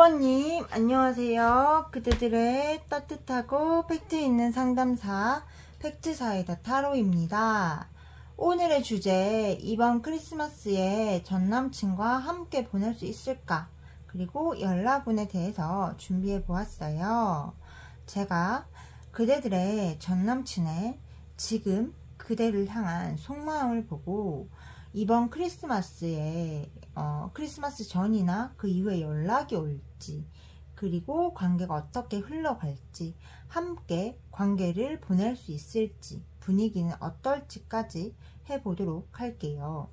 1번님 안녕하세요. 그대들의 따뜻하고 팩트 있는 상담사 팩트사이다 타로입니다. 오늘의 주제, 이번 크리스마스에 전남친과 함께 보낼 수 있을까? 그리고 연락운에 대해서 준비해 보았어요. 제가 그대들의 전남친의 지금 그대를 향한 속마음을 보고 이번 크리스마스에 크리스마스 전이나 그 이후에 연락이 올지, 그리고 관계가 어떻게 흘러갈지, 함께 관계를 보낼 수 있을지, 분위기는 어떨지까지 해보도록 할게요.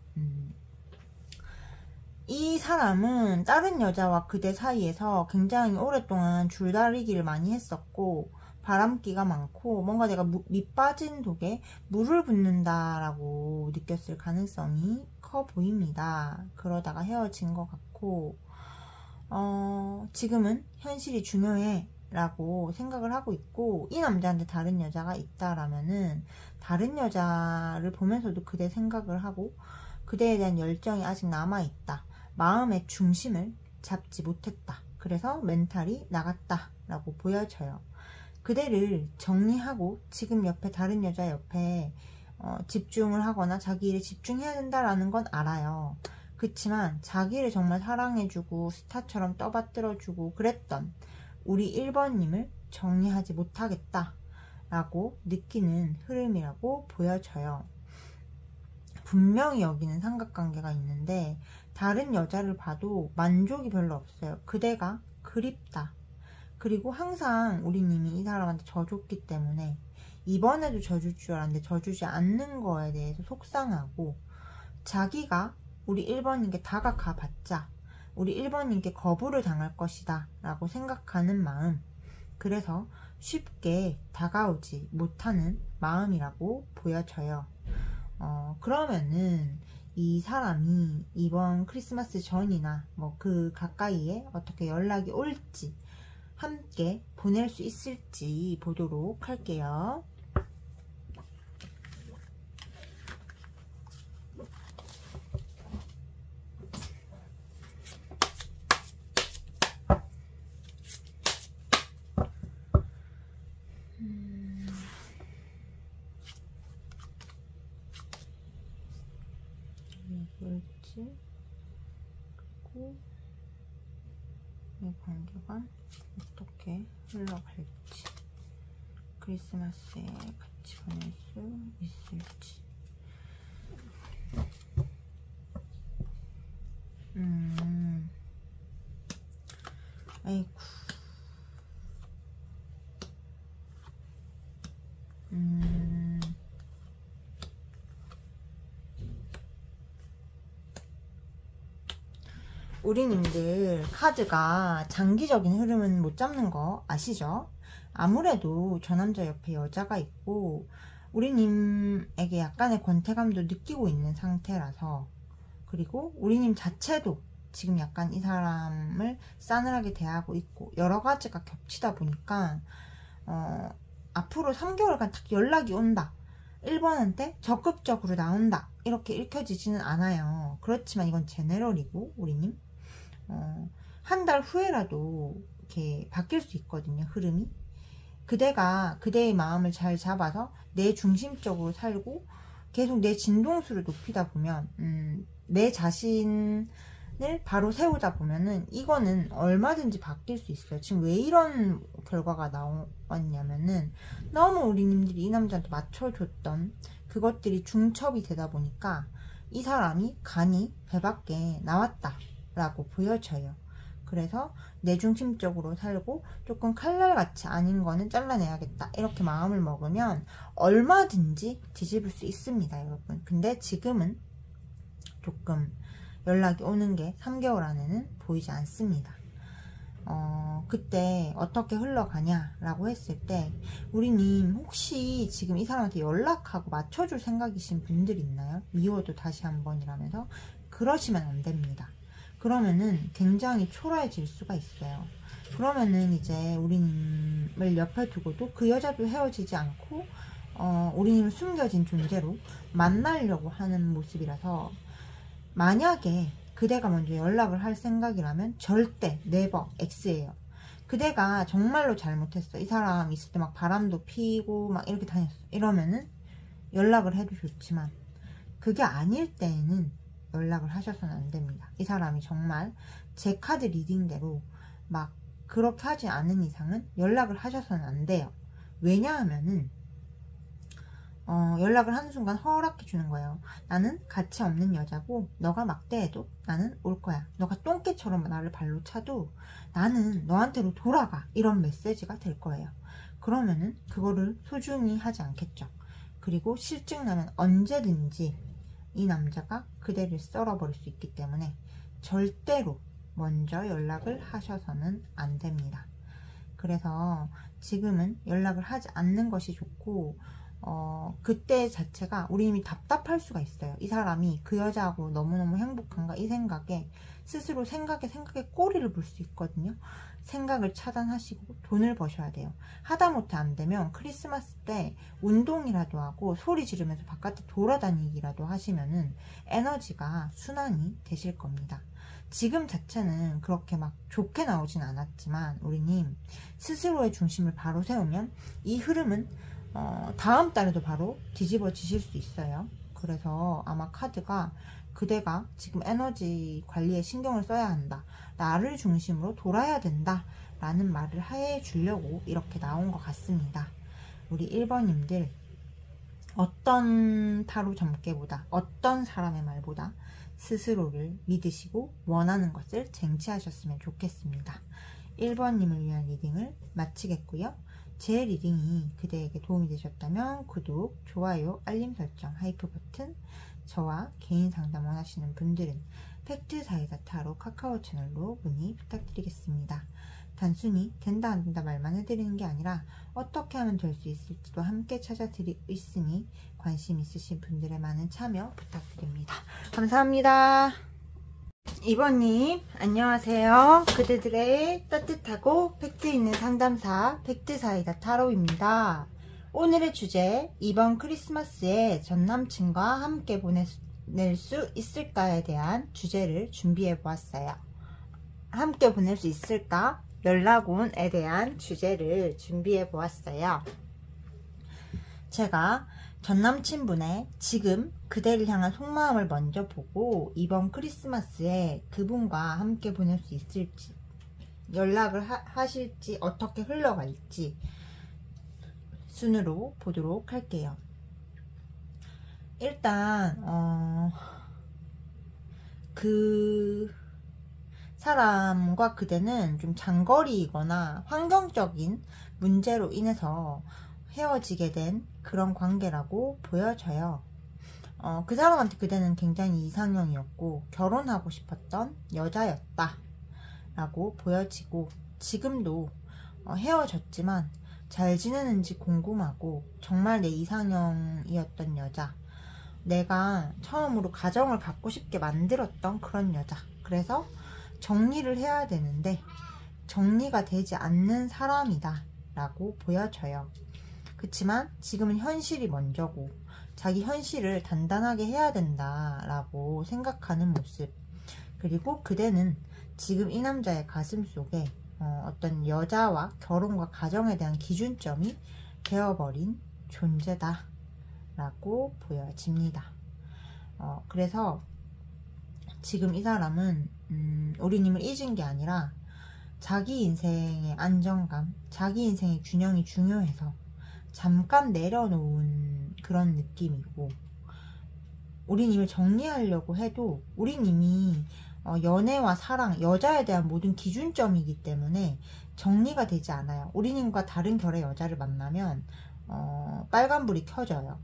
이 사람은 다른 여자와 그대 사이에서 굉장히 오랫동안 줄다리기를 많이 했었고, 바람기가 많고 뭔가 내가 밑빠진 독에 물을 붓는다라고 느꼈을 가능성이 커 보입니다. 그러다가 헤어진 것 같고 지금은 현실이 중요해 라고 생각을 하고 있고, 이 남자한테 다른 여자가 있다라면은 다른 여자를 보면서도 그대 생각을 하고 그대에 대한 열정이 아직 남아있다, 마음의 중심을 잡지 못했다, 그래서 멘탈이 나갔다 라고 보여져요. 그대를 정리하고 지금 옆에 다른 여자 옆에 집중을 하거나 자기 일에 집중해야 된다라는 건 알아요. 그치만 자기를 정말 사랑해주고 스타처럼 떠받들어주고 그랬던 우리 1번님을 정리하지 못하겠다 라고 느끼는 흐름이라고 보여져요. 분명히 여기는 삼각관계가 있는데 다른 여자를 봐도 만족이 별로 없어요. 그대가 그립다. 그리고 항상 우리님이 이 사람한테 져줬기 때문에 이번에도 져줄 줄 알았는데 져주지 않는 거에 대해서 속상하고, 자기가 우리 1번님께 다가가 봤자 우리 1번님께 거부를 당할 것이다 라고 생각하는 마음, 그래서 쉽게 다가오지 못하는 마음이라고 보여져요. 그러면은 이 사람이 이번 크리스마스 전이나 뭐 그 가까이에 어떻게 연락이 올지, 함께 보낼 수 있을지 보도록 할게요. 뭘지? 그리고 이 관계가 어떻게 흘러갈지, 크리스마스에 같이 보낼 수 있을지. 아이고. 우리님들 카드가 장기적인 흐름은 못 잡는 거 아시죠? 아무래도 저 남자 옆에 여자가 있고 우리님에게 약간의 권태감도 느끼고 있는 상태라서, 그리고 우리님 자체도 지금 약간 이 사람을 싸늘하게 대하고 있고 여러 가지가 겹치다 보니까 앞으로 3개월간 딱 연락이 온다, 1번한테 적극적으로 나온다 이렇게 읽혀지지는 않아요. 그렇지만 이건 제네럴이고 우리님 한 달 후에라도 이렇게 바뀔 수 있거든요, 흐름이. 그대가 그대의 마음을 잘 잡아서 내 중심적으로 살고 계속 내 진동수를 높이다 보면 내 자신을 바로 세우다 보면은 이거는 얼마든지 바뀔 수 있어요. 지금 왜 이런 결과가 나왔냐면은 너무 우리님들이 이 남자한테 맞춰줬던 그것들이 중첩이 되다 보니까 이 사람이 간이 배 밖에 나왔다 라고 보여져요. 그래서 내중심적으로 살고 조금 칼날같이 아닌 거는 잘라내야겠다 이렇게 마음을 먹으면 얼마든지 뒤집을 수 있습니다, 여러분. 근데 지금은 조금 연락이 오는 게 3개월 안에는 보이지 않습니다. 그때 어떻게 흘러가냐 라고 했을 때 우리님 혹시 지금 이 사람한테 연락하고 맞춰줄 생각이신 분들 있나요? 미워도 다시 한번이라면서 그러시면 안 됩니다. 그러면은 굉장히 초라해질 수가 있어요. 그러면은 이제 우리님을 옆에 두고도 그 여자도 헤어지지 않고 우리님은 숨겨진 존재로 만나려고 하는 모습이라서, 만약에 그대가 먼저 연락을 할 생각이라면 절대 네버 X예요. 그대가 정말로 잘못했어. 이 사람 있을 때 막 바람도 피고 막 이렇게 다녔어. 이러면은 연락을 해도 좋지만 그게 아닐 때에는 연락을 하셔서는 안 됩니다. 이 사람이 정말 제 카드 리딩대로 막 그렇게 하지 않은 이상은 연락을 하셔서는 안 돼요. 왜냐하면은 연락을 하는 순간 허락해 주는 거예요. 나는 가치 없는 여자고 너가 막대해도 나는 올 거야. 너가 똥개처럼 나를 발로 차도 나는 너한테로 돌아가. 이런 메시지가 될 거예요. 그러면은 그거를 소중히 하지 않겠죠. 그리고 실증 나면 언제든지 이 남자가 그대를 썰어버릴 수 있기 때문에 절대로 먼저 연락을 하셔서는 안 됩니다. 그래서 지금은 연락을 하지 않는 것이 좋고 그때 자체가 우리님이 답답할 수가 있어요. 이 사람이 그 여자하고 너무너무 행복한가 이 생각에 스스로 생각에 꼬리를 물 수 있거든요. 생각을 차단하시고 돈을 버셔야 돼요. 하다못해 안 되면 크리스마스 때 운동이라도 하고 소리 지르면서 바깥에 돌아다니기라도 하시면은 에너지가 순환이 되실 겁니다. 지금 자체는 그렇게 막 좋게 나오진 않았지만 우리님 스스로의 중심을 바로 세우면 이 흐름은 다음 달에도 바로 뒤집어지실 수 있어요. 그래서 아마 카드가 그대가 지금 에너지 관리에 신경을 써야 한다. 나를 중심으로 돌아야 된다. 라는 말을 해주려고 이렇게 나온 것 같습니다. 우리 1번님들 어떤 타로 점괘보다 어떤 사람의 말보다 스스로를 믿으시고 원하는 것을 쟁취하셨으면 좋겠습니다. 1번님을 위한 리딩을 마치겠고요. 제 리딩이 그대에게 도움이 되셨다면 구독, 좋아요, 알림 설정, 하이프 버튼, 저와 개인 상담 원하시는 분들은 팩트사이다 타로 카카오 채널로 문의 부탁드리겠습니다. 단순히 된다 안 된다 말만 해드리는 게 아니라 어떻게 하면 될 수 있을지도 함께 찾아드리고 있으니 관심 있으신 분들의 많은 참여 부탁드립니다. 감사합니다. 2번님 안녕하세요. 그대들의 따뜻하고 팩트 있는 상담사 팩트사이다 타로입니다. 오늘의 주제 이번 크리스마스에 전남친과 함께 보낼 수 있을까에 대한 주제를 준비해 보았어요. 함께 보낼 수 있을까? 연락운에 대한 주제를 준비해 보았어요. 제가 전남친분의 지금 그대를 향한 속마음을 먼저 보고 이번 크리스마스에 그분과 함께 보낼 수 있을지, 연락을 하실지, 어떻게 흘러갈지 순으로 보도록 할게요. 일단 그 사람과 그대는 좀 장거리이거나 환경적인 문제로 인해서 헤어지게 된 그런 관계라고 보여져요. 그 사람한테 그대는 굉장히 이상형이었고 결혼하고 싶었던 여자였다 라고 보여지고, 지금도 헤어졌지만 잘 지내는지 궁금하고 정말 내 이상형이었던 여자, 내가 처음으로 가정을 갖고 싶게 만들었던 그런 여자, 그래서 정리를 해야 되는데 정리가 되지 않는 사람이다 라고 보여져요. 그치만 지금은 현실이 먼저고 자기 현실을 단단하게 해야 된다 라고 생각하는 모습, 그리고 그대는 지금 이 남자의 가슴 속에 어떤 여자와 결혼과 가정에 대한 기준점이 되어버린 존재다 라고 보여집니다. 그래서 지금 이 사람은 우리님을 잊은 게 아니라 자기 인생의 안정감, 자기 인생의 균형이 중요해서 잠깐 내려놓은 그런 느낌이고, 우리님을 정리하려고 해도 우리님이 연애와 사랑, 여자에 대한 모든 기준점이기 때문에 정리가 되지 않아요. 우리님과 다른 결의 여자를 만나면 빨간불이 켜져요.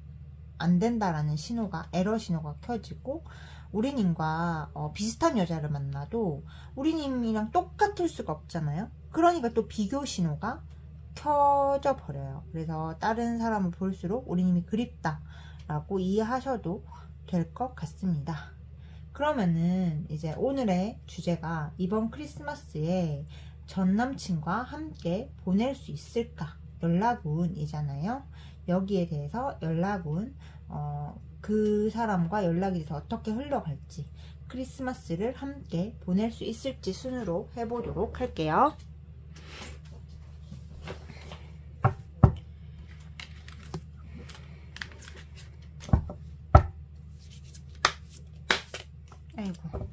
안 된다라는 신호가, 에러 신호가 켜지고, 우리님과 비슷한 여자를 만나도 우리님이랑 똑같을 수가 없잖아요. 그러니까 또 비교 신호가 켜져 버려요. 그래서 다른 사람을 볼수록 우리님이 그립다 라고 이해하셔도 될 것 같습니다. 그러면은 이제 오늘의 주제가 이번 크리스마스에 전 남친과 함께 보낼 수 있을까? 연락운이잖아요. 여기에 대해서 연락운, 그 사람과 연락이 돼서 어떻게 흘러갈지, 크리스마스를 함께 보낼 수 있을지 순으로 해보도록 할게요. 아이고.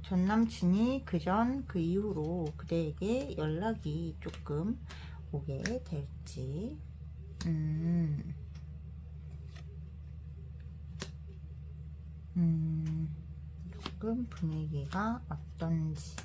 전 남친이 그 이후로 그대에게 연락이 조금 오게 될지, 조금 분위기가 어떤지.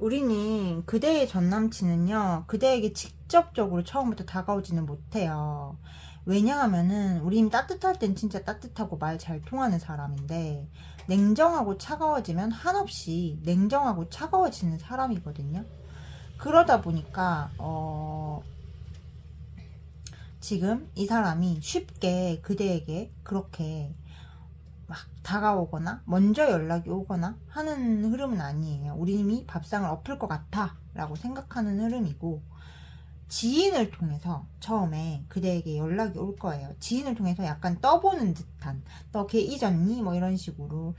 우리는 그대의 전남친은요, 그대에게 직접적으로 처음부터 다가오지는 못해요. 왜냐하면은 우린 따뜻할 땐 진짜 따뜻하고 말 잘 통하는 사람인데, 냉정하고 차가워지면 한없이 냉정하고 차가워지는 사람이거든요. 그러다 보니까 지금 이 사람이 쉽게 그대에게 그렇게 막 다가오거나 먼저 연락이 오거나 하는 흐름은 아니에요. 우리 이미 밥상을 엎을 것 같아 라고 생각하는 흐름이고, 지인을 통해서 처음에 그대에게 연락이 올 거예요. 지인을 통해서 약간 떠보는 듯한, 너 걔 잊었니? 뭐 이런 식으로.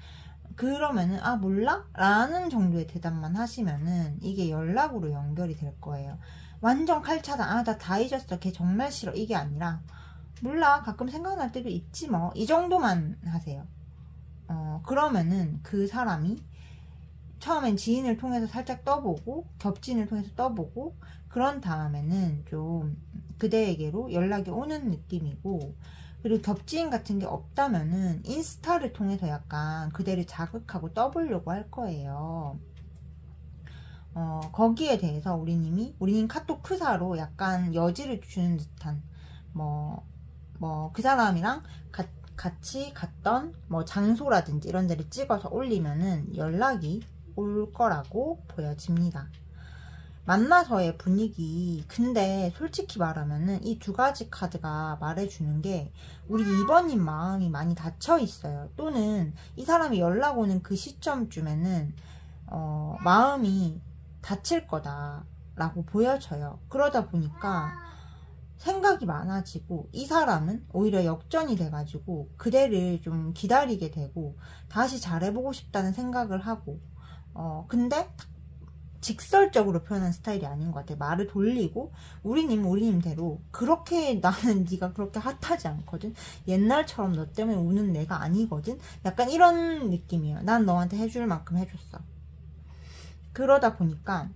그러면은 아 몰라? 라는 정도의 대답만 하시면은 이게 연락으로 연결이 될 거예요. 완전 칼차다, 아 나 다 잊었어, 걔 정말 싫어, 이게 아니라 몰라, 가끔 생각날 때도 있지 뭐, 이 정도만 하세요. 그러면은 그 사람이 처음엔 지인을 통해서 살짝 떠보고, 겹친을 통해서 떠보고, 그런 다음에는 좀 그대에게로 연락이 오는 느낌이고, 그리고 겹지인 같은 게 없다면은 인스타를 통해서 약간 그대를 자극하고 떠보려고 할 거예요. 거기에 대해서 우리님 카톡 프사로 약간 여지를 주는 듯한, 그 사람이랑 같이 갔던 장소라든지 이런 데를 찍어서 올리면은 연락이 올 거라고 보여집니다. 만나서의 분위기, 근데 솔직히 말하면은 이 두 가지 카드가 말해주는 게, 우리 2번님 마음이 많이 닫혀 있어요. 또는 이 사람이 연락 오는 그 시점쯤에는 마음이 닫힐 거다라고 보여져요. 그러다 보니까 생각이 많아지고, 이 사람은 오히려 역전이 돼가지고 그대를 좀 기다리게 되고 다시 잘해보고 싶다는 생각을 하고, 근데 직설적으로 표현한 스타일이 아닌 것 같아요. 말을 돌리고, 우리님대로 그렇게 나는 네가 그렇게 핫하지 않거든, 옛날처럼 너 때문에 우는 내가 아니거든, 약간 이런 느낌이에요. 난 너한테 해줄 만큼 해줬어. 그러다 보니까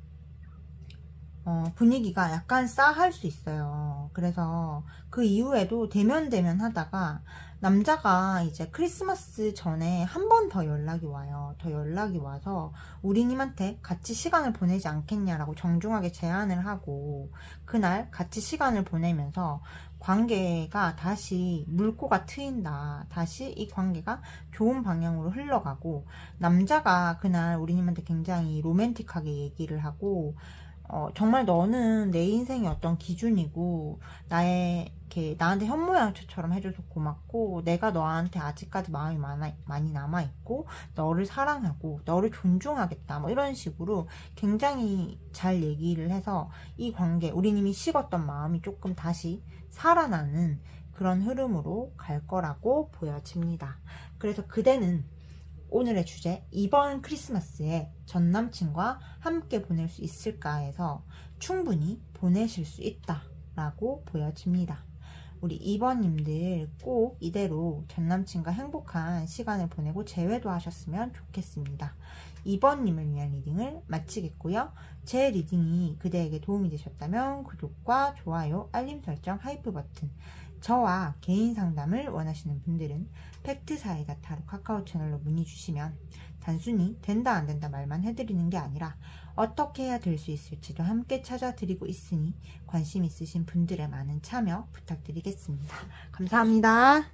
분위기가 약간 싸할 수 있어요. 그래서 그 이후에도 대면 하다가 남자가 이제 크리스마스 전에 한 번 더 연락이 와요. 더 연락이 와서 우리님한테 같이 시간을 보내지 않겠냐라고 정중하게 제안을 하고, 그날 같이 시간을 보내면서 관계가 다시 물꼬가 트인다, 다시 이 관계가 좋은 방향으로 흘러가고, 남자가 그날 우리님한테 굉장히 로맨틱하게 얘기를 하고, 정말 너는 내 인생의 어떤 기준이고, 나한테 현모양처처럼 해줘서 고맙고, 내가 너한테 아직까지 마음이 많이 남아있고, 너를 사랑하고, 너를 존중하겠다, 뭐 이런 식으로 굉장히 잘 얘기를 해서 이 관계, 우리님이 식었던 마음이 조금 다시 살아나는 그런 흐름으로 갈 거라고 보여집니다. 그래서 그대는 오늘의 주제, 이번 크리스마스에 전 남친과 함께 보낼 수 있을까 해서 충분히 보내실 수 있다 라고 보여집니다. 우리 2번님들 꼭 이대로 전 남친과 행복한 시간을 보내고 재회도 하셨으면 좋겠습니다. 2번님을 위한 리딩을 마치겠고요. 제 리딩이 그대에게 도움이 되셨다면 구독과 좋아요, 알림 설정, 하이프 버튼, 저와 개인 상담을 원하시는 분들은 팩트사이다 타로 카카오 채널로 문의 주시면 단순히 된다 안 된다 말만 해드리는 게 아니라 어떻게 해야 될 수 있을지도 함께 찾아드리고 있으니 관심 있으신 분들의 많은 참여 부탁드리겠습니다. 감사합니다.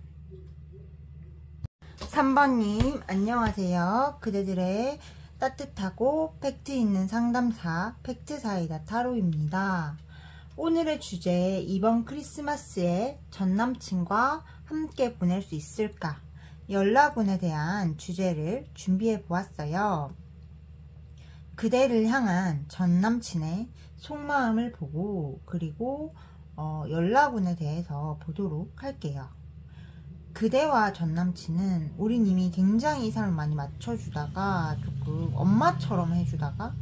3번님 안녕하세요. 그대들의 따뜻하고 팩트 있는 상담사 팩트사이다 타로입니다. 오늘의 주제, 이번 크리스마스에 전남친과 함께 보낼 수 있을까? 연락운에 대한 주제를 준비해 보았어요. 그대를 향한 전남친의 속마음을 보고, 그리고 연락운에 대해서 보도록 할게요. 그대와 전남친은 우리님이 굉장히 이 사람을 많이 맞춰주다가 조금 엄마처럼 해주다가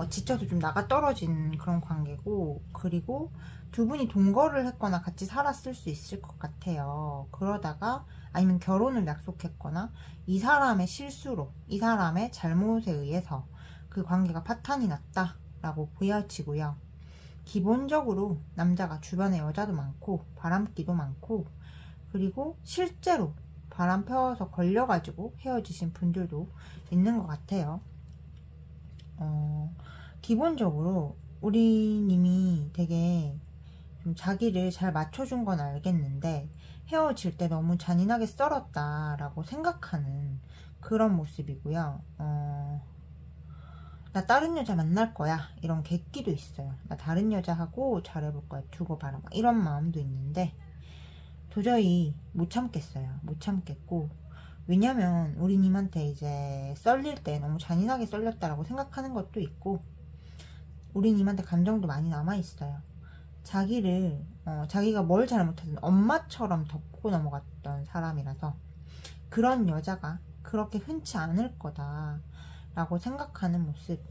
지쳐서 좀 나가 떨어진 그런 관계고, 그리고 두 분이 동거를 했거나 같이 살았을 수 있을 것 같아요. 그러다가 아니면 결혼을 약속했거나 이 사람의 실수로, 이 사람의 잘못에 의해서 그 관계가 파탄이 났다 라고 보여지고요. 기본적으로 남자가 주변에 여자도 많고 바람기도 많고, 그리고 실제로 바람 펴서 걸려가지고 헤어지신 분들도 있는 것 같아요. 기본적으로 우리 님이 되게 좀 자기를 잘 맞춰준 건 알겠는데 헤어질 때 너무 잔인하게 썰었다라고 생각하는 그런 모습이고요. 나 다른 여자 만날 거야 이런 객기도 있어요. 나 다른 여자하고 잘해볼 거야, 두고 봐라, 이런 마음도 있는데 도저히 못 참겠어요. 못 참겠고, 왜냐면 우리님한테 이제 썰릴 때 너무 잔인하게 썰렸다라고 생각하는 것도 있고, 우리님한테 감정도 많이 남아있어요. 자기를 자기가 뭘 잘못하든 엄마처럼 덮고 넘어갔던 사람이라서 그런 여자가 그렇게 흔치 않을 거다 라고 생각하는 모습.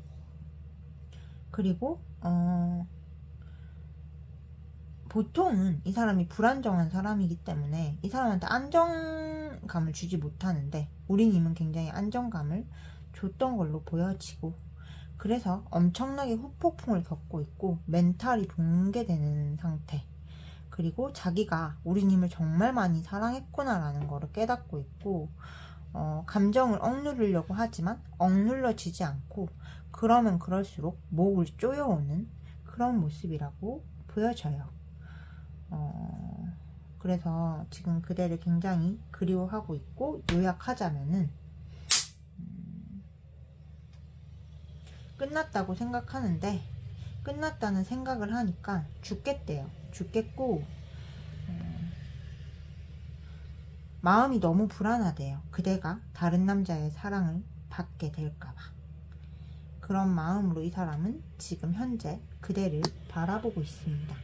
그리고 보통은 이 사람이 불안정한 사람이기 때문에 이 사람한테 안정감을 주지 못하는데, 우리님은 굉장히 안정감을 줬던 걸로 보여지고, 그래서 엄청나게 후폭풍을 겪고 있고 멘탈이 붕괴되는 상태, 그리고 자기가 우리님을 정말 많이 사랑했구나 라는 거를 깨닫고 있고, 감정을 억누르려고 하지만 억눌러지지 않고, 그러면 그럴수록 목을 쪼여오는 그런 모습이라고 보여져요. 그래서 지금 그대를 굉장히 그리워하고 있고, 요약하자면은 끝났다고 생각하는데, 끝났다는 생각을 하니까 죽겠대요. 죽겠고, 마음이 너무 불안하대요. 그대가 다른 남자의 사랑을 받게 될까봐. 그런 마음으로 이 사람은 지금 현재 그대를 바라보고 있습니다.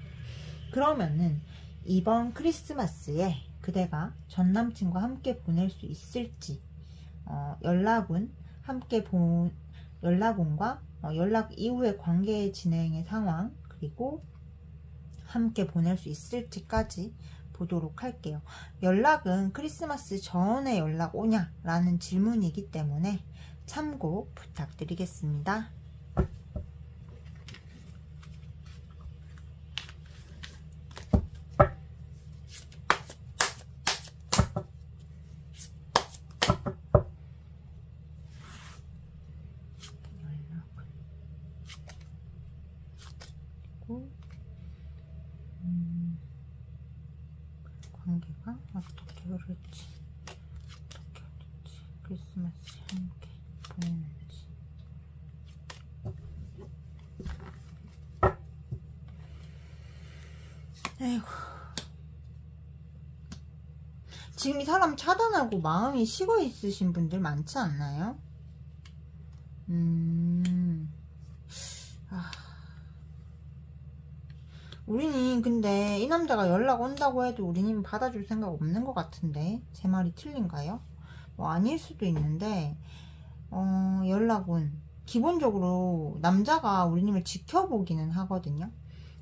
그러면은 이번 크리스마스에 그대가 전남친과 함께 보낼 수 있을지, 연락운 연락운과 연락 이후의 관계 진행의 상황, 그리고 함께 보낼 수 있을지까지 보도록 할게요. 연락은 크리스마스 전에 연락 오냐 라는 질문이기 때문에 참고 부탁드리겠습니다. 관계가 어떻게 흐를지, 크리스마스 함께 보내는지. 아이고, 지금 이 사람 차단하고 마음이 식어 있으신 분들 많지 않나요? 우리는 근데 이 남자가 연락 온다고 해도 우리는 받아줄 생각 없는 것 같은데, 제 말이 틀린가요? 뭐 아닐 수도 있는데, 연락 온, 기본적으로 남자가 우리님을 지켜보기는 하거든요.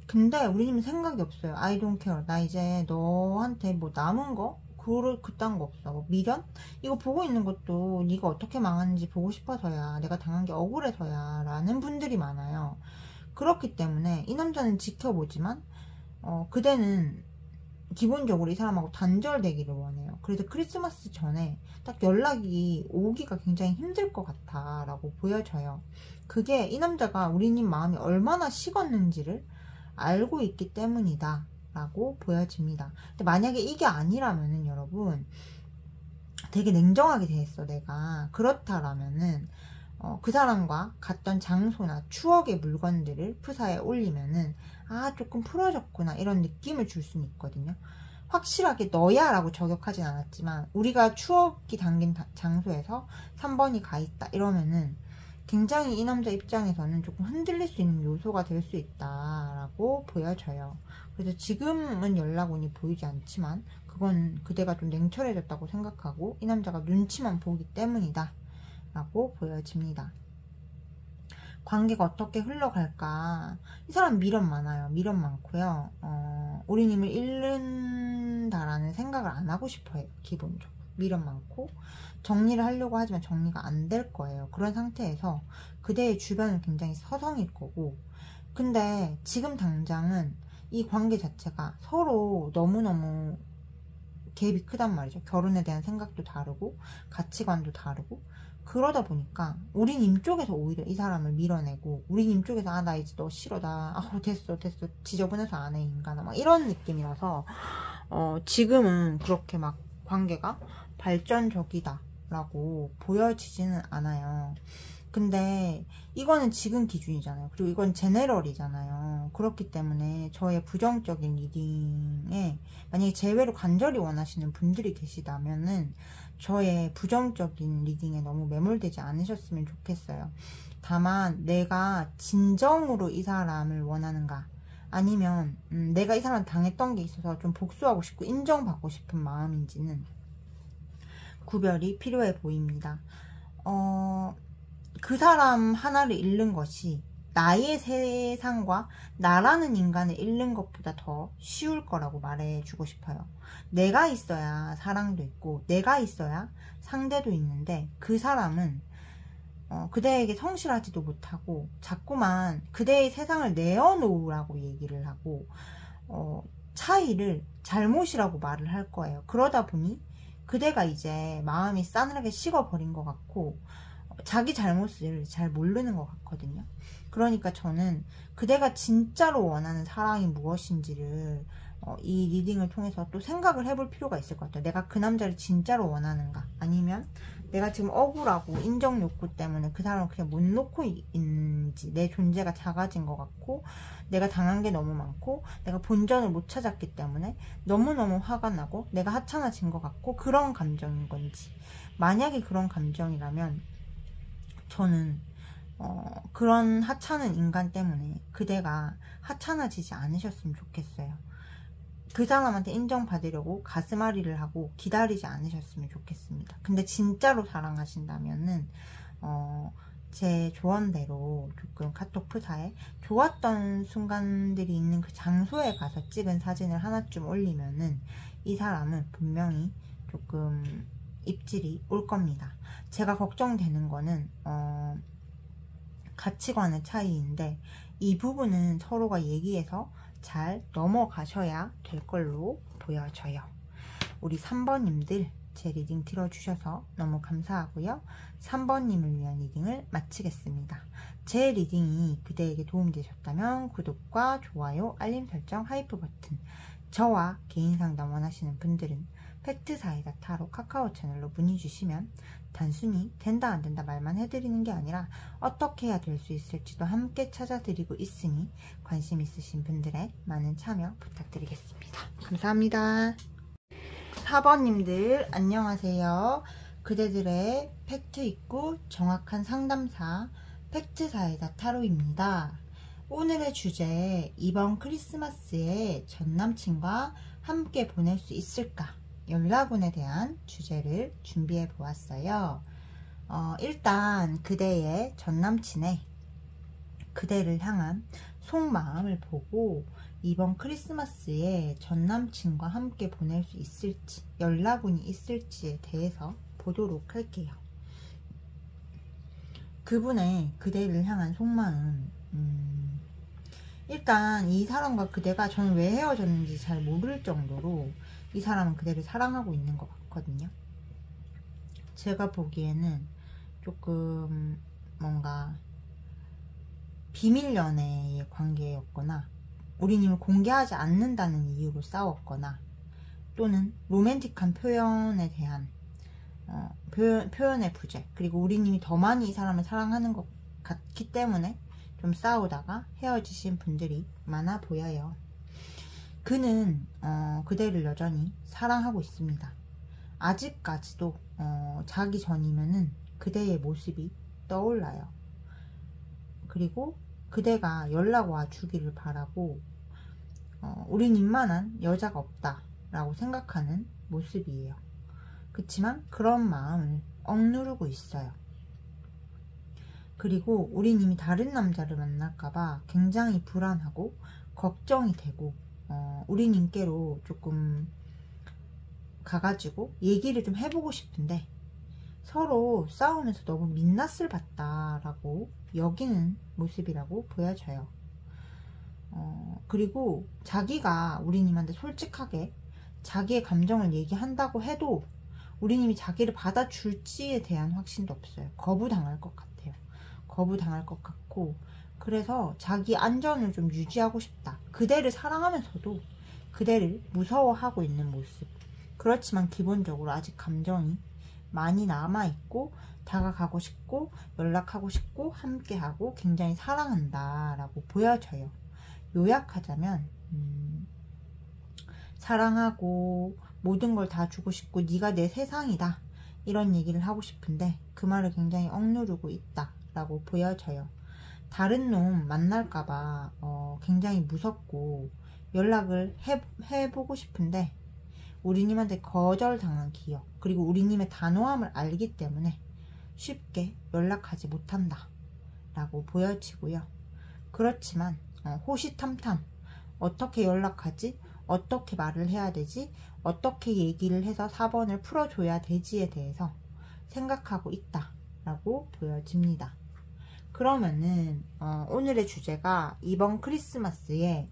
근데 우리님은 생각이 없어요. I don't care. 나 이제 너한테 뭐 남은 거? 그딴 거 없어. 뭐 미련? 이거 보고 있는 것도 네가 어떻게 망하는지 보고 싶어서야, 내가 당한 게 억울해서야 라는 분들이 많아요. 그렇기 때문에 이 남자는 지켜보지만 그대는 기본적으로 이 사람하고 단절되기를 원해요. 그래서 크리스마스 전에 딱 연락이 오기가 굉장히 힘들 것 같아 라고 보여져요. 그게 이 남자가 우리님 마음이 얼마나 식었는지를 알고 있기 때문이다 라고 보여집니다. 근데 만약에 이게 아니라면은 여러분, 되게 냉정하게 대했어 내가. 그렇다라면은 그 사람과 갔던 장소나 추억의 물건들을 프사에 올리면은 조금 풀어졌구나 이런 느낌을 줄 수는 있거든요. 확실하게 너야 라고 저격하진 않았지만 우리가 추억이 담긴 장소에서 3번이 가 있다 이러면은 굉장히 이 남자 입장에서는 조금 흔들릴 수 있는 요소가 될 수 있다라고 보여져요. 그래서 지금은 연락원이 보이지 않지만 그건 그대가 좀 냉철해졌다고 생각하고 이 남자가 눈치만 보기 때문이다 라고 보여집니다. 관계가 어떻게 흘러갈까? 이 사람 미련 많아요. 미련 많고요. 우리님을 잃는다라는 생각을 안 하고 싶어해요. 기본적으로. 미련 많고 정리를 하려고 하지만 정리가 안 될 거예요. 그런 상태에서 그대의 주변은 굉장히 서성일 거고, 근데 지금 당장은 이 관계 자체가 서로 너무너무 갭이 크단 말이죠. 결혼에 대한 생각도 다르고 가치관도 다르고, 그러다 보니까 우리님 쪽에서 오히려 이 사람을 밀어내고, 우리님 쪽에서 나 이제 너 싫어, 나 됐어 지저분해서 안 해 인간아 막 이런 느낌이라서 지금은 그렇게 막 관계가 발전적이다 라고 보여지지는 않아요. 근데 이거는 지금 기준이잖아요. 그리고 이건 제네럴이잖아요. 그렇기 때문에 저의 부정적인 리딩에 만약에 제외로 간절히 원하시는 분들이 계시다면은 저의 부정적인 리딩에 너무 매몰되지 않으셨으면 좋겠어요. 다만 내가 진정으로 이 사람을 원하는가, 아니면 내가 이 사람 당했던 게 있어서 좀 복수하고 싶고 인정받고 싶은 마음인지는 구별이 필요해 보입니다. 그 사람 하나를 잃는 것이 나의 세상과 나라는 인간을 잃는 것보다 더 쉬울 거라고 말해주고 싶어요. 내가 있어야 사랑도 있고 내가 있어야 상대도 있는데, 그 사람은 그대에게 성실하지도 못하고 자꾸만 그대의 세상을 내어놓으라고 얘기를 하고 차이를 잘못이라고 말을 할 거예요. 그러다 보니 그대가 이제 마음이 싸늘하게 식어버린 것 같고 자기 잘못을 잘 모르는 것 같거든요. 그러니까 저는 그대가 진짜로 원하는 사랑이 무엇인지를 이 리딩을 통해서 또 생각을 해볼 필요가 있을 것 같아요. 내가 그 남자를 진짜로 원하는가, 아니면 내가 지금 억울하고 인정 욕구 때문에 그 사람을 그냥 못 놓고 있는지, 내 존재가 작아진 것 같고 내가 당한 게 너무 많고 내가 본전을 못 찾았기 때문에 너무너무 화가 나고 내가 하찮아진 것 같고 그런 감정인 건지. 만약에 그런 감정이라면 저는 그런 하찮은 인간 때문에 그대가 하찮아지지 않으셨으면 좋겠어요. 그 사람한테 인정받으려고 가슴앓이를 하고 기다리지 않으셨으면 좋겠습니다. 근데 진짜로 사랑하신다면은 제 조언대로 조금 카톡 프사에 좋았던 순간들이 있는 그 장소에 가서 찍은 사진을 하나쯤 올리면은 이 사람은 분명히 조금 입질이 올 겁니다. 제가 걱정되는 거는 가치관의 차이인데, 이 부분은 서로가 얘기해서 잘 넘어가셔야 될 걸로 보여져요. 우리 3번님들 제 리딩 들어주셔서 너무 감사하고요. 3번님을 위한 리딩을 마치겠습니다. 제 리딩이 그대에게 도움되셨다면 구독과 좋아요, 알림 설정, 하이프 버튼, 저와 개인 상담 원하시는 분들은 팩트사이다 타로 카카오 채널로 문의 주시면 단순히 된다 안 된다 말만 해드리는 게 아니라 어떻게 해야 될 수 있을지도 함께 찾아드리고 있으니 관심 있으신 분들의 많은 참여 부탁드리겠습니다. 감사합니다. 4번님들 안녕하세요. 그대들의 팩트 있고 정확한 상담사 팩트사이다 타로입니다. 오늘의 주제, 이번 크리스마스에 전남친과 함께 보낼 수 있을까? 연락운에 대한 주제를 준비해 보았어요. 일단 그대의 전남친의 그대를 향한 속마음을 보고 이번 크리스마스에 전남친과 함께 보낼 수 있을지, 연락운이 있을지에 대해서 보도록 할게요. 그분의 그대를 향한 속마음, 일단 이 사람과 그대가 저는 왜 헤어졌는지 잘 모를 정도로 이 사람은 그대를 사랑하고 있는 것 같거든요. 제가 보기에는 조금 뭔가 비밀 연애의 관계였거나 우리님을 공개하지 않는다는 이유로 싸웠거나, 또는 로맨틱한 표현에 대한 표현의 부재, 그리고 우리님이 더 많이 이 사람을 사랑하는 것 같기 때문에 좀 싸우다가 헤어지신 분들이 많아 보여요. 그는 그대를 여전히 사랑하고 있습니다. 아직까지도 자기 전이면은 그대의 모습이 떠올라요. 그리고 그대가 연락 와주기를 바라고 우리님만한 여자가 없다 라고 생각하는 모습이에요. 그치만 그런 마음을 억누르고 있어요. 그리고 우리님이 다른 남자를 만날까봐 굉장히 불안하고 걱정이 되고 우리님께로 조금 가가지고 얘기를 좀 해보고 싶은데 서로 싸우면서 너무 민낯을 봤다라고 여기는 모습이라고 보여져요. 그리고 자기가 우리님한테 솔직하게 자기의 감정을 얘기한다고 해도 우리님이 자기를 받아줄지에 대한 확신도 없어요. 거부당할 것 같아요. 거부당할 것 같고, 그래서 자기 안전을 좀 유지하고 싶다. 그대를 사랑하면서도 그대를 무서워하고 있는 모습. 그렇지만 기본적으로 아직 감정이 많이 남아있고 다가가고 싶고 연락하고 싶고 함께하고 굉장히 사랑한다 라고 보여져요. 요약하자면 사랑하고 모든 걸 다 주고 싶고 네가 내 세상이다 이런 얘기를 하고 싶은데 그 말을 굉장히 억누르고 있다 라고 보여져요. 다른 놈 만날까봐 굉장히 무섭고 연락을 해보고 싶은데 우리님한테 거절당한 기억, 그리고 우리님의 단호함을 알기 때문에 쉽게 연락하지 못한다 라고 보여지고요. 그렇지만 호시탐탐 어떻게 연락하지? 어떻게 말을 해야 되지? 어떻게 얘기를 해서 사번을 풀어줘야 되지에 대해서 생각하고 있다 라고 보여집니다. 그러면은 오늘의 주제가 이번 크리스마스에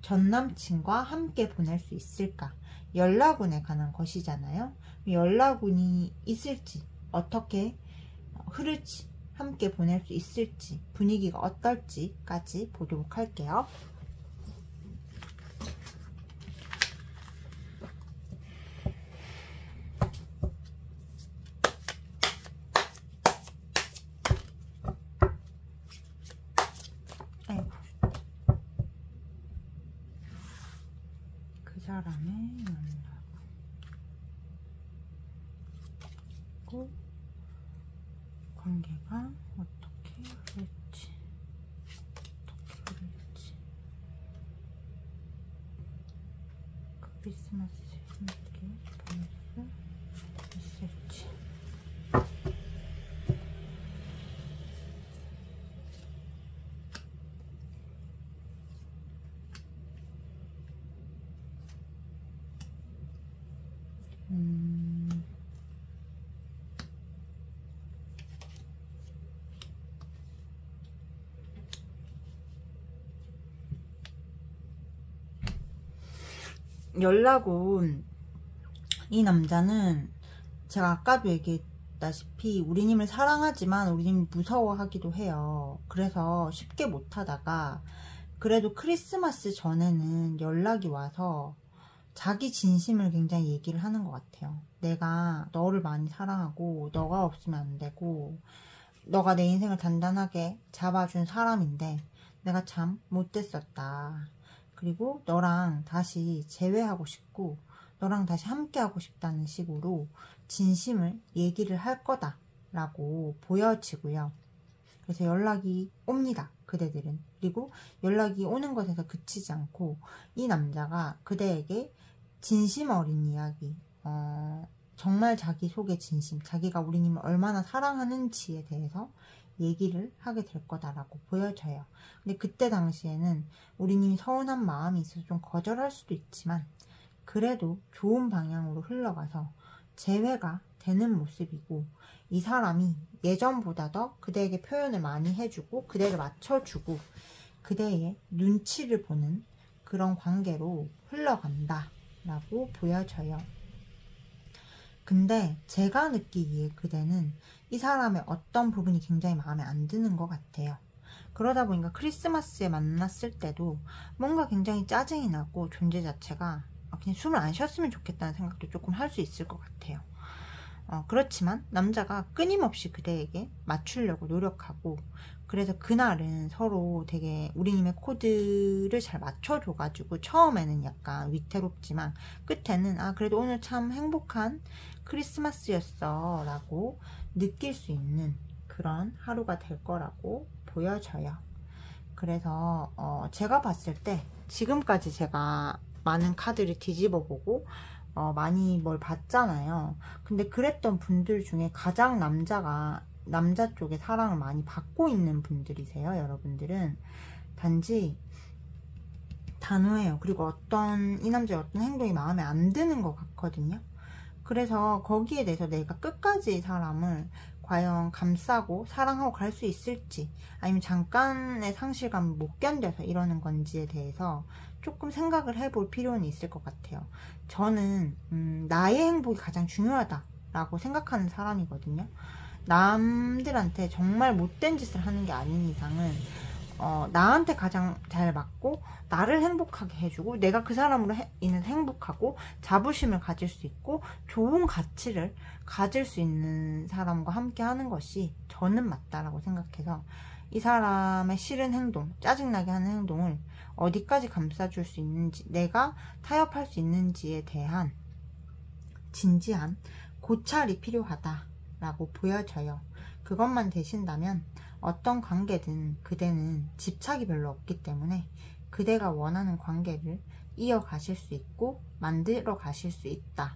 전남친과 함께 보낼 수 있을까? 연락운에 관한 것이잖아요. 연락운이 있을지, 어떻게 흐를지, 함께 보낼 수 있을지, 분위기가 어떨지까지 보도록 할게요. 그 사람의 연락, 관계가 어떻게 흐를지, 크리스마스에 함께 보낼 수 있을지. 연락운, 이 남자는 제가 아까도 얘기했다시피 우리님을 사랑하지만 우리님을 무서워하기도 해요. 그래서 쉽게 못하다가 그래도 크리스마스 전에는 연락이 와서 자기 진심을 굉장히 얘기를 하는 것 같아요. 내가 너를 많이 사랑하고 너가 없으면 안 되고 너가 내 인생을 단단하게 잡아준 사람인데 내가 참 못됐었다. 그리고 너랑 다시 재회하고 싶고 너랑 다시 함께하고 싶다는 식으로 진심을 얘기를 할 거다 라고 보여지고요. 그래서 연락이 옵니다. 그대들은. 그리고 연락이 오는 것에서 그치지 않고 이 남자가 그대에게 진심 어린 이야기, 정말 자기 속의 진심, 자기가 우리님을 얼마나 사랑하는지에 대해서 얘기를 하게 될 거다라고 보여져요. 근데 그때 당시에는 우리님이 서운한 마음이 있어서 좀 거절할 수도 있지만 그래도 좋은 방향으로 흘러가서 재회가 되는 모습이고 이 사람이 예전보다 더 그대에게 표현을 많이 해주고 그대를 맞춰주고 그대의 눈치를 보는 그런 관계로 흘러간다 라고 보여져요. 근데 제가 느끼기에 그대는 이 사람의 어떤 부분이 굉장히 마음에 안 드는 것 같아요. 그러다 보니까 크리스마스에 만났을 때도 뭔가 굉장히 짜증이 나고 존재 자체가 그냥 숨을 안 쉬었으면 좋겠다는 생각도 조금 할 수 있을 것 같아요. 그렇지만 남자가 끊임없이 그대에게 맞추려고 노력하고, 그래서 그날은 서로 되게 우리님의 코드를 잘 맞춰줘가지고 처음에는 약간 위태롭지만 끝에는 그래도 오늘 참 행복한 크리스마스였어 라고 느낄 수 있는 그런 하루가 될 거라고 보여져요. 그래서 제가 봤을 때 지금까지 제가 많은 카드를 뒤집어 보고 많이 뭘 봤잖아요. 근데 그랬던 분들 중에 가장 남자 쪽에 사랑을 많이 받고 있는 분들이세요. 여러분들은 단지 단호해요. 그리고 이 남자의 어떤 행동이 마음에 안 드는 것 같거든요. 그래서 거기에 대해서 내가 끝까지 이 사람을 과연 감싸고 사랑하고 갈 수 있을지, 아니면 잠깐의 상실감을 못 견뎌서 이러는 건지에 대해서 조금 생각을 해볼 필요는 있을 것 같아요. 저는 나의 행복이 가장 중요하다라고 생각하는 사람이거든요. 남들한테 정말 못된 짓을 하는 게 아닌 이상은 나한테 가장 잘 맞고 나를 행복하게 해주고 내가 그 사람으로 인해서 행복하고 자부심을 가질 수 있고 좋은 가치를 가질 수 있는 사람과 함께 하는 것이 저는 맞다라고 생각해서, 이 사람의 싫은 행동, 짜증나게 하는 행동을 어디까지 감싸줄 수 있는지, 내가 타협할 수 있는지에 대한 진지한 고찰이 필요하다라고 보여져요. 그것만 되신다면 어떤 관계든 그대는 집착이 별로 없기 때문에 그대가 원하는 관계를 이어가실 수 있고 만들어 가실 수 있다.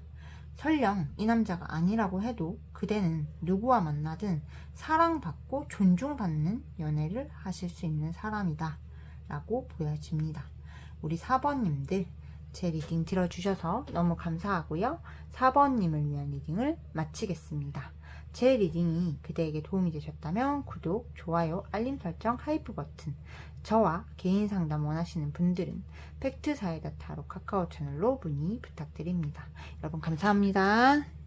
설령 이 남자가 아니라고 해도 그대는 누구와 만나든 사랑받고 존중받는 연애를 하실 수 있는 사람이다 라고 보여집니다. 우리 4번님들 제 리딩 들어주셔서 너무 감사하고요. 4번님을 위한 리딩을 마치겠습니다. 제 리딩이 그대에게 도움이 되셨다면 구독, 좋아요, 알림 설정, 하이프 버튼, 저와 개인 상담 원하시는 분들은 팩트사이다 타로 카카오 채널로 문의 부탁드립니다. 여러분 감사합니다.